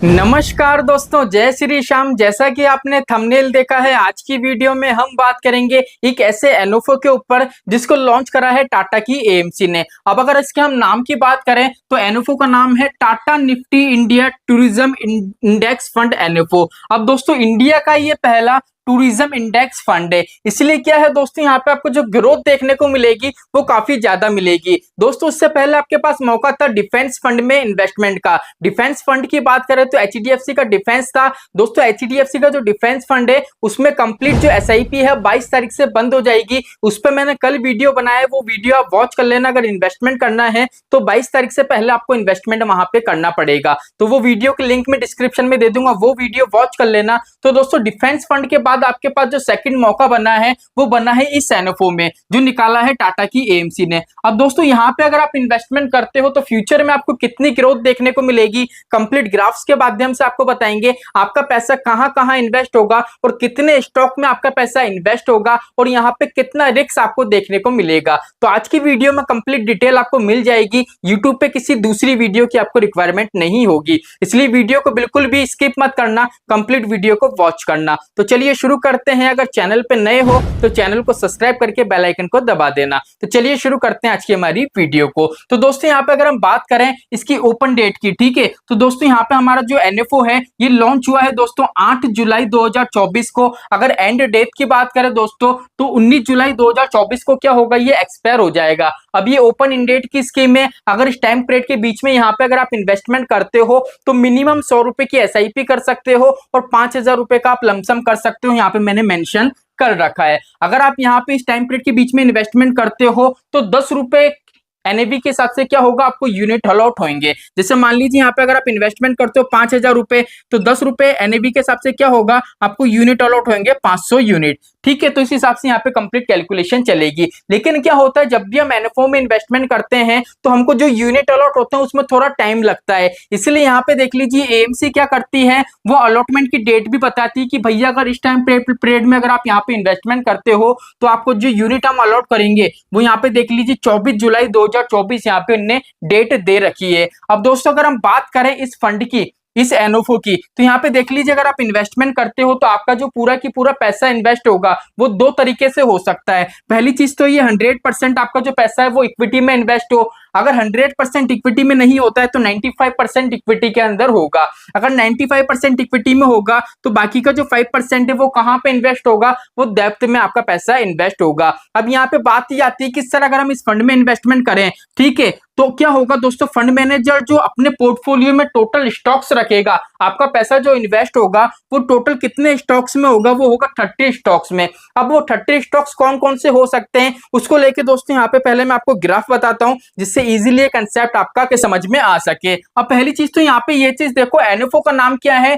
नमस्कार दोस्तों, जय श्री श्याम। जैसा कि आपने थंबनेल देखा है, आज की वीडियो में हम बात करेंगे एक ऐसे एनओफओ के ऊपर जिसको लॉन्च करा है टाटा की एएमसी ने। अब अगर इसके हम नाम की बात करें तो एनओफओ का नाम है Tata Nifty India Tourism Index Fund NFO. अब दोस्तों इंडिया का ये पहला टूरिज्म इंडेक्स फंड है, इसलिए क्या है दोस्तों यहाँ पे आपको जो ग्रोथ देखने को मिलेगी वो काफी ज्यादा मिलेगी। दोस्तों उससे पहले आपके पास मौका था डिफेंस फंड में इन्वेस्टमेंट का। डिफेंस फंड की बात करें तो एचडीएफसी का डिफेंस था। दोस्तों एचडीएफसी का जो डिफेंस फंड है उसमें कंप्लीट जो एसआईपी है 22 तारीख से बंद हो जाएगी। उस पर मैंने कल वीडियो बनाया है, वो वीडियो आप वॉच कर लेना। अगर इन्वेस्टमेंट करना है तो 22 तारीख से पहले आपको इन्वेस्टमेंट वहां पे करना पड़ेगा, तो वो वीडियो के लिंक में डिस्क्रिप्शन में दे दूंगा, वो वीडियो वॉच कर लेना। तो दोस्तों डिफेंस फंड के बाद आपके पास जो सेकंड मौका बना है वो बना है इस एनओफओ में, जो निकाला है टाटा की एएमसी ने। अब दोस्तों यहाँ पे अगर आप इन्वेस्टमेंट करते हो तो फ्यूचर में आपको कितनी ग्रोथ देखने को मिलेगी, कंप्लीट ग्राफ्स के माध्यम से आपको बताएंगे। आपका पैसा कहां कहां इन्वेस्ट होगा और कितने स्टॉक में आपका पैसा इन्वेस्ट होगा और यहाँ पे कितना रिस्क आपको देखने को मिलेगा। तो आज की वीडियो में कंप्लीट डिटेल आपको मिल जाएगी। यूट्यूब पे किसी दूसरी वीडियो की आपको रिक्वायरमेंट नहीं होगी, इसलिए वीडियो को बिल्कुल भी स्किप मत करना, कंप्लीट वीडियो को वॉच करना। तो चलिए शुरू करते हैं। अगर चैनल पे नए हो तो चैनल को सब्सक्राइब करके बेल आइकन को दबा देना। तो चलिए शुरू करते हैं आज की हमारी वीडियो को। तो दोस्तों यहाँ पे अगर हम बात करें इसकी ओपन डेट की, ठीक है, तो दोस्तों यहाँ पे हमारा जो एनएफओ है ये लॉन्च हुआ है दोस्तों 8 जुलाई 2024 को। अगर एंड डेट की बात करें दोस्तों तो 19 जुलाई 2024 को क्या होगा, ये एक्सपायर हो जाएगा। अब ये ओपन इन डेट की स्कीम है। अगर इस टाइम पीरियड के बीच में यहाँ पे अगर आप इन्वेस्टमेंट करते हो तो मिनिमम 100 रुपए की एसआईपी कर सकते हो और 5000 रुपए का आप लमसम कर सकते हो, यहाँ पे मैंने मेंशन कर रखा है। अगर आप यहाँ पे इस टाइम पीरियड के बीच में इन्वेस्टमेंट करते हो तो 10 रुपए एनएवी के हिसाब से क्या होगा, आपको यूनिट अलॉट होंगे। जैसे मान लीजिए यहाँ पे अगर आप इन्वेस्टमेंट करते हो 5000 रुपए तो 10 रुपए एनएवी के हिसाब से क्या होगा, आपको यूनिट अलॉट होंगे 500 यूनिट, ठीक है। तो इस हिसाब से यहाँ पे कंप्लीट कैलकुलेशन चलेगी। लेकिन क्या होता है, जब भी हम एनएफओ में इन्वेस्टमेंट करते हैं तो हमको जो यूनिट अलॉट होते हैं उसमें थोड़ा टाइम लगता है। इसलिए यहाँ पे देख लीजिए एएमसी क्या करती है, वो अलॉटमेंट की डेट भी बताती है कि भैया अगर इस टाइम पीरियड में अगर आप यहाँ पे इन्वेस्टमेंट करते हो तो आपको जो यूनिट हम अलॉट करेंगे वो यहाँ पे देख लीजिए 24 जुलाई 2024 यहाँ पे उन्होंने डेट दे रखी है। अब दोस्तों अगर हम बात करें इस फंड की, इस एनओफओ की, तो यहाँ पे देख लीजिए अगर आप इन्वेस्टमेंट करते हो तो आपका जो पूरा की पूरा पैसा इन्वेस्ट होगा वो दो तरीके से हो सकता है। पहली चीज तो ये 100% आपका जो पैसा है वो इक्विटी में इन्वेस्ट हो। अगर 100% इक्विटी में नहीं होता है तो 95% इक्विटी के अंदर होगा। अगर 95% इक्विटी में होगा तो बाकी का जो 5% है वो कहाँ पे इन्वेस्ट होगा, वो डेप्थ में आपका पैसा इन्वेस्ट होगा। अब यहाँ पे बात ये आती है कि सर अगर हम इस फंड में इन्वेस्टमेंट करें, ठीक है, तो क्या होगा दोस्तों, फंड मैनेजर जो अपने पोर्टफोलियो में टोटल स्टॉक्स रखेगा, आपका पैसा जो इन्वेस्ट होगा वो टोटल कितने स्टॉक्स में होगा, वो होगा 30 स्टॉक्स में। अब वो 30 स्टॉक्स कौन कौन से हो सकते हैं उसको लेके दोस्तों यहाँ पे पहले मैं आपको ग्राफ बताता हूँ जिससे इजीली कंसेप्ट आपका के समझ में आ सके। अब पहली चीज तो यहाँ पे ये चीज देखो, एनएफओ का नाम क्या है,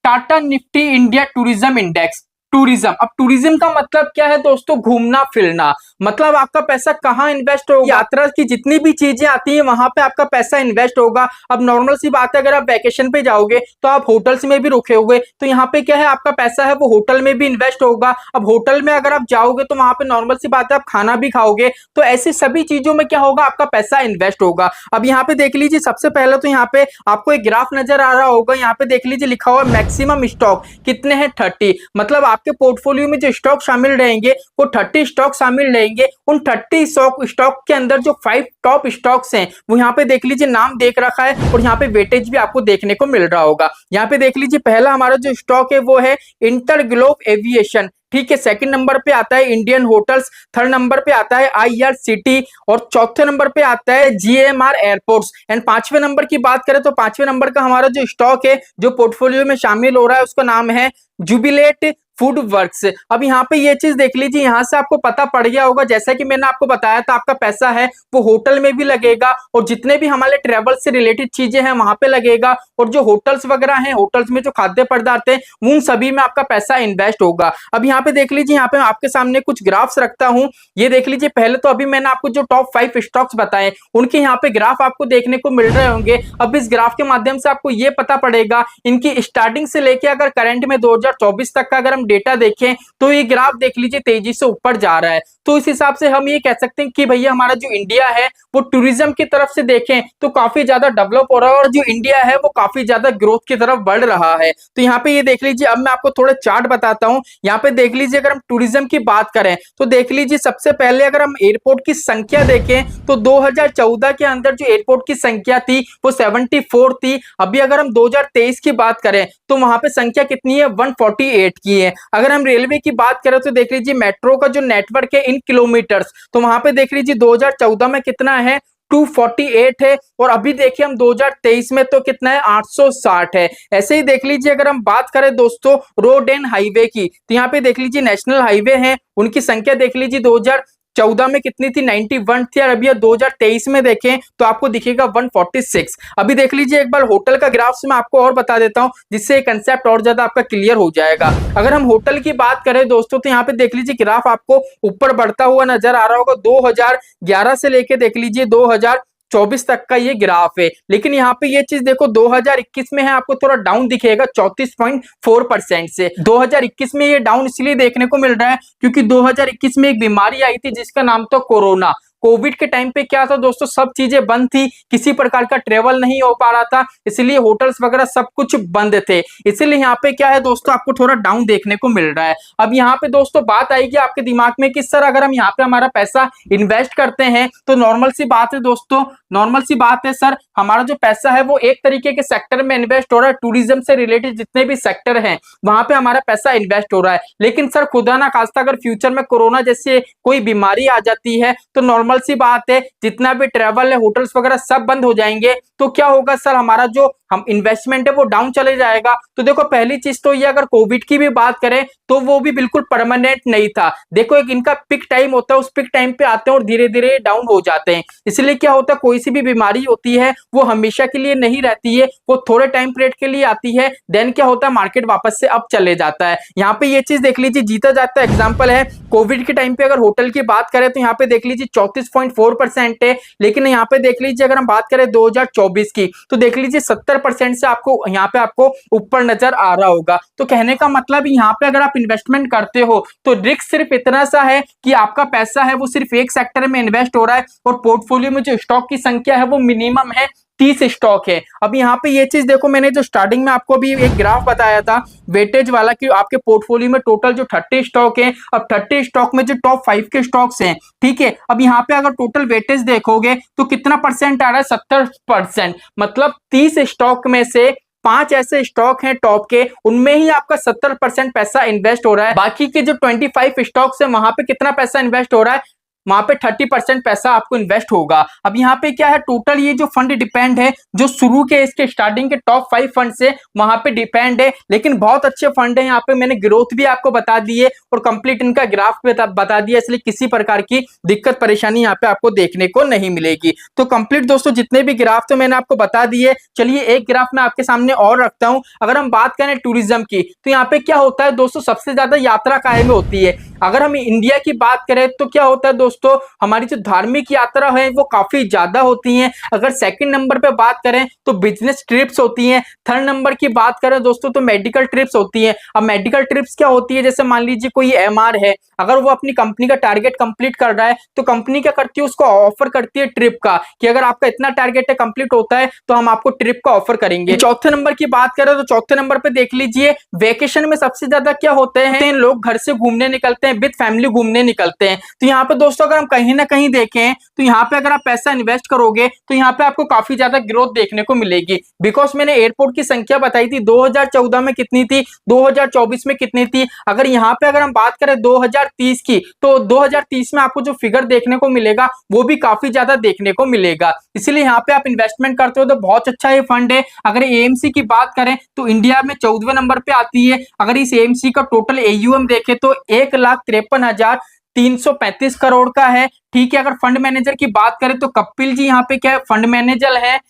Tata Nifty India Tourism index. Tourism, अब टूरिज्म का मतलब क्या है दोस्तों, घूमना फिरना। मतलब आपका पैसा कहाँ इन्वेस्ट होगा, यात्रा की जितनी भी चीजें आती हैं वहां पे आपका पैसा इन्वेस्ट होगा। अब नॉर्मल सी बात है, अगर आप वैकेशन पे जाओगे तो आप होटल्स में भी रुके हुए, तो यहाँ पे क्या है, आपका पैसा है वो होटल में भी इन्वेस्ट होगा। अब होटल में अगर आप जाओगे तो वहां पे नॉर्मल सी बात है आप खाना भी खाओगे, तो ऐसी सभी चीजों में क्या होगा, आपका पैसा इन्वेस्ट होगा। अब यहाँ पे देख लीजिए, सबसे पहले तो यहाँ पे आपको एक ग्राफ नजर आ रहा होगा, यहाँ पे देख लीजिए लिखा हुआ मैक्सिमम स्टॉक कितने हैं, 30। मतलब आपके पोर्टफोलियो में जो स्टॉक शामिल रहेंगे वो 30 स्टॉक शामिल रहेंगे। उन 30 स्टॉक के अंदर जो 5 टॉप स्टॉक्स हैं वो यहाँ पे देख लीजिए नाम देख रखा है और यहाँ पे वेटेज भी आपको देखने को मिल रहा होगा। यहाँ पे देख लीजिए पहला हमारा जो स्टॉक है वो है इंटरग्लोब एविएशन, ठीक है। सेकंड नंबर पे आता है इंडियन होटल्स, थर्ड नंबर पे आता है आईआरसीटी और चौथे नंबर पे आता है जीएमआर एयरपोर्ट्स। एंड पांचवें नंबर की बात करें तो पांचवें नंबर का हमारा जो स्टॉक है जो पोर्टफोलियो में शामिल हो रहा है उसका नाम है जुबिलेट फूड वर्क्स। अब यहाँ पे ये चीज देख लीजिए, यहाँ से आपको पता पड़ गया होगा, जैसा कि मैंने आपको बताया था आपका पैसा है वो होटल में भी लगेगा और जितने भी हमारे ट्रेवल से रिलेटेड चीजें हैं वहां पे लगेगा, और जो होटल्स वगैरह हैं, होटल्स में जो खाद्य पदार्थ है उन सभी में आपका पैसा इन्वेस्ट होगा। अब यहाँ पे देख लीजिए, यहाँ पे आपके सामने कुछ ग्राफ्स रखता हूँ, ये देख लीजिए। पहले तो अभी मैंने आपको जो टॉप 5 स्टॉक्स बताए उनके यहाँ पे ग्राफ आपको देखने को मिल रहे होंगे। अब इस ग्राफ के माध्यम से आपको ये पता पड़ेगा इनकी स्टार्टिंग से लेके अगर करंट में 2024 तक का अगर हम डेटा देखें तो ये ग्राफ देख लीजिए तेजी से ऊपर जा रहा है। तो इस हिसाब से हम ये कह सकते हैं कि भैया हमारा जो इंडिया है वो टूरिज्म की तरफ से देखें तो काफी ज्यादा डेवलप हो रहा है और जो इंडिया है वो काफी ज्यादा ग्रोथ की तरफ बढ़ रहा है। तो यहाँ पे ये देख लीजिए, अब मैं आपको थोड़ा चार्ट बताता हूँ। यहाँ पे देख लीजिए, अगर हम टूरिज्म की बात करें तो देख लीजिए सबसे पहले अगर हम एयरपोर्ट की संख्या देखें तो 2014 के अंदर जो एयरपोर्ट की संख्या थी वो 74 थी। अभी अगर हम 2023 की बात करें तो वहां पे संख्या कितनी है, 148 की है। अगर हम रेलवे की बात करें तो देख लीजिए मेट्रो का जो नेटवर्क है इन किलोमीटर्स, तो वहां पे देख लीजिए 2014 में कितना है, 248 है। और अभी देखिए हम 2023 में तो कितना है, 860 है। ऐसे ही देख लीजिए अगर हम बात करें दोस्तों रोड एंड हाईवे की, तो यहाँ पे देख लीजिए नेशनल हाईवे हैं, उनकी संख्या देख लीजिए 2014 में कितनी थी, 91 थी। और अभी 2023 में देखें तो आपको दिखेगा 146। अभी देख लीजिए एक बार होटल का ग्राफ से मैं आपको और बता देता हूं जिससे ये कंसेप्ट और ज्यादा आपका क्लियर हो जाएगा। अगर हम होटल की बात करें दोस्तों तो यहाँ पे देख लीजिए ग्राफ आपको ऊपर बढ़ता हुआ नजर आ रहा होगा। 2011 से लेके देख लीजिए 2024 तक का ये ग्राफ है। लेकिन यहाँ पे ये चीज देखो 2021 में है, आपको थोड़ा डाउन दिखेगा 34.4% से। 2021 में ये डाउन इसलिए देखने को मिल रहा है क्योंकि 2021 में एक बीमारी आई थी जिसका नाम था कोरोना। कोविड के टाइम पे क्या था दोस्तों, सब चीजें बंद थी, किसी प्रकार का ट्रेवल नहीं हो पा रहा था, इसलिए होटल्स वगैरह सब कुछ बंद थे। इसीलिए यहाँ पे क्या है दोस्तों, आपको थोड़ा डाउन देखने को मिल रहा है। अब यहाँ पे दोस्तों बात आएगी आपके दिमाग में कि सर अगर हम यहाँ पे हमारा पैसा इन्वेस्ट करते हैं तो नॉर्मल सी बात है दोस्तों, नॉर्मल सी बात है सर, हमारा जो पैसा है वो एक तरीके के सेक्टर में इन्वेस्ट हो रहा है, टूरिज्म से रिलेटेड जितने भी सेक्टर हैं वहां पे हमारा पैसा इन्वेस्ट हो रहा है। लेकिन सर खुदा ना खास्ता अगर फ्यूचर में कोरोना जैसे कोई बीमारी आ जाती है तो नॉर्मल सी बात है जितना भी ट्रेवल है, होटल्स वगैरह सब बंद हो जाएंगे। तो क्या होगा सर, हमारा जो हम इन्वेस्टमेंट है वो डाउन चले जाएगा। तो देखो पहली चीज तो ये, अगर कोविड की भी बात करें तो वो भी बिल्कुल परमानेंट नहीं था। देखो एक इनका पिक टाइम होता है, उस पिक टाइम पे आते हैं और धीरे धीरे डाउन हो जाते हैं। इसलिए क्या होता है, कोई सी भी बीमारी होती है वो हमेशा के लिए नहीं रहती है, वो थोड़े टाइम पीरियड के लिए आती है, देन क्या होता है मार्केट वापस से अब चले जाता है। यहाँ पे ये चीज देख लीजिए जीता जाता है। एग्जाम्पल है कोविड के टाइम पे अगर होटल की बात करें तो यहाँ पे देख लीजिए 34.4% है। लेकिन यहाँ पे देख लीजिए अगर हम बात करें 2024 की तो देख लीजिए 70% से आपको यहाँ पे आपको ऊपर नजर आ रहा होगा। तो कहने का मतलब यहाँ पे अगर आप इन्वेस्टमेंट करते हो तो रिस्क सिर्फ इतना सा है कि आपका पैसा है वो सिर्फ एक सेक्टर में इन्वेस्ट हो रहा है और पोर्टफोलियो में जो स्टॉक की संख्या है वो मिनिमम है 30 स्टॉक है। अब यहाँ पे ये चीज देखो, मैंने जो स्टार्टिंग में आपको अभी एक ग्राफ बताया था वेटेज वाला कि आपके पोर्टफोलियो में टोटल जो 30 स्टॉक है, अब 30 स्टॉक में जो टॉप 5 के स्टॉक्स हैं, ठीक है, अब यहाँ पे अगर टोटल वेटेज देखोगे तो कितना परसेंट आ रहा है, 70%। मतलब 30 स्टॉक में से 5 ऐसे स्टॉक हैं टॉप के, उनमें ही आपका 70% पैसा इन्वेस्ट हो रहा है। बाकी के जो 25 स्टॉक्स है वहां पे कितना पैसा इन्वेस्ट हो रहा है, वहां पे 30% पैसा आपको इन्वेस्ट होगा। अब यहाँ पे क्या है, टोटल ये जो फंड डिपेंड है जो शुरू के इसके स्टार्टिंग के टॉप 5 फंड से वहां पे डिपेंड है। लेकिन बहुत अच्छे फंड है, यहाँ पे मैंने ग्रोथ भी आपको बता दी है और कंप्लीट इनका ग्राफ भी बता दिया, इसलिए किसी प्रकार की दिक्कत परेशानी यहाँ पे आपको देखने को नहीं मिलेगी। तो कंप्लीट दोस्तों जितने भी ग्राफ तो मैंने आपको बता दिए। चलिए एक ग्राफ मैं आपके सामने और रखता हूँ। अगर हम बात करें टूरिज्म की तो यहाँ पे क्या होता है दोस्तों, सबसे ज्यादा यात्रा काहे में होती है। अगर हम इंडिया की बात करें तो क्या होता है दोस्तों, हमारी जो धार्मिक यात्रा है वो काफी ज्यादा होती हैं। अगर सेकंड नंबर पे बात करें तो बिजनेस ट्रिप्स होती हैं। थर्ड नंबर की बात करें दोस्तों तो मेडिकल ट्रिप्स होती हैं। अब मेडिकल ट्रिप्स क्या होती है, जैसे मान लीजिए कोई एमआर है, अगर वो अपनी कंपनी का टारगेट कंप्लीट कर रहा है तो कंपनी क्या करती है, उसको ऑफर करती है ट्रिप का कि अगर आपका इतना टारगेट है कंप्लीट होता है तो हम आपको ट्रिप का ऑफर करेंगे। चौथे नंबर की बात करें तो चौथे नंबर पे देख लीजिए वेकेशन में सबसे ज्यादा क्या होते हैं, लोग घर से घूमने निकलते हैं, विद फैमिली घूमने निकलते हैं। तो यहाँ पे दोस्तों अगर हम कहीं ना कहीं देखें तो यहाँ पे अगर आप पैसा इन्वेस्ट करोगे तो यहाँ पे आपको काफी ज्यादा ग्रोथ देखने को मिलेगी। बिकॉज मैंने एयरपोर्ट की संख्या बताई थी 2014 में कितनी थी, 2024 में कितनी थी। अगर यहाँ पे अगर हम बात करें 2030 की तो 2030 में आपको जो फिगर देखने को मिलेगा वो भी काफी ज्यादा देखने को मिलेगा। इसलिए यहाँ पे आप इन्वेस्टमेंट करते हो तो बहुत अच्छा ये फंड है। अगर एएमसी की बात करें तो इंडिया में 14वें नंबर पे आती है। अगर इस एएमसी का टोटल एयूएम देखे तो 1,53,335 करोड़ का है। ठीक है, अगर फंड मैनेजर की बात करें तो कपिल जी यहाँ पे क्या है, फंड मैनेजर है।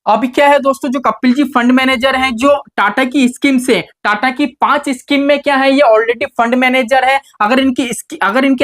अभी क्या है दोस्तों, जो कपिल जी फंड मैनेजर हैं जो टाटा की स्कीम से, टाटा की 5 स्कीम में क्या है, ये ऑलरेडी फंड मैनेजर है। अगर इनके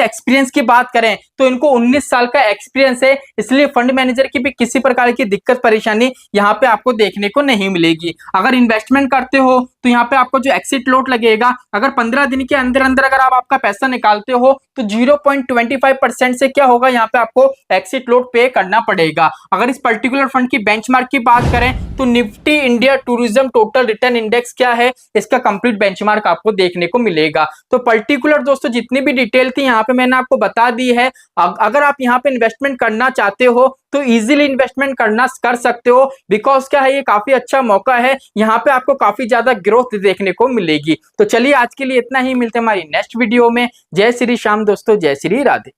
एक्सपीरियंस की बात करें तो इनको 19 साल का एक्सपीरियंस है, इसलिए फंड मैनेजर की भी किसी प्रकार की दिक्कत परेशानी यहाँ पे आपको देखने को नहीं मिलेगी। अगर इन्वेस्टमेंट करते हो तो यहाँ पे आपको जो एक्सिट लॉट लगेगा, अगर 15 दिन के अंदर अंदर अगर आप आपका पैसा निकालते हो तो 0.25% से क्या होगा, यहाँ पे आपको एक्सिट लॉट पे करना पड़ेगा। अगर इस पर्टिकुलर फंड की बेंचमार्क की बात करें तो Nifty India tourism total return index क्या है, इसका कंप्लीट बेंचमार्क आपको देखने को मिलेगा। तो पर्टिकुलर दोस्तों जितनी भी डिटेल थी यहाँ पे मैंने आपको बता दी है। अगर आप यहाँ पे इन्वेस्टमेंट करना चाहते हो तो इजीली इन्वेस्टमेंट कर सकते हो, बिकॉज क्या है ये काफी अच्छा मौका है, यहाँ पे आपको काफी ज्यादा ग्रोथ देखने को मिलेगी। तो चलिए आज के लिए इतना ही, मिलते हैं हमारी नेक्स्ट वीडियो में। जय श्री श्याम दोस्तों, जय श्री राधे।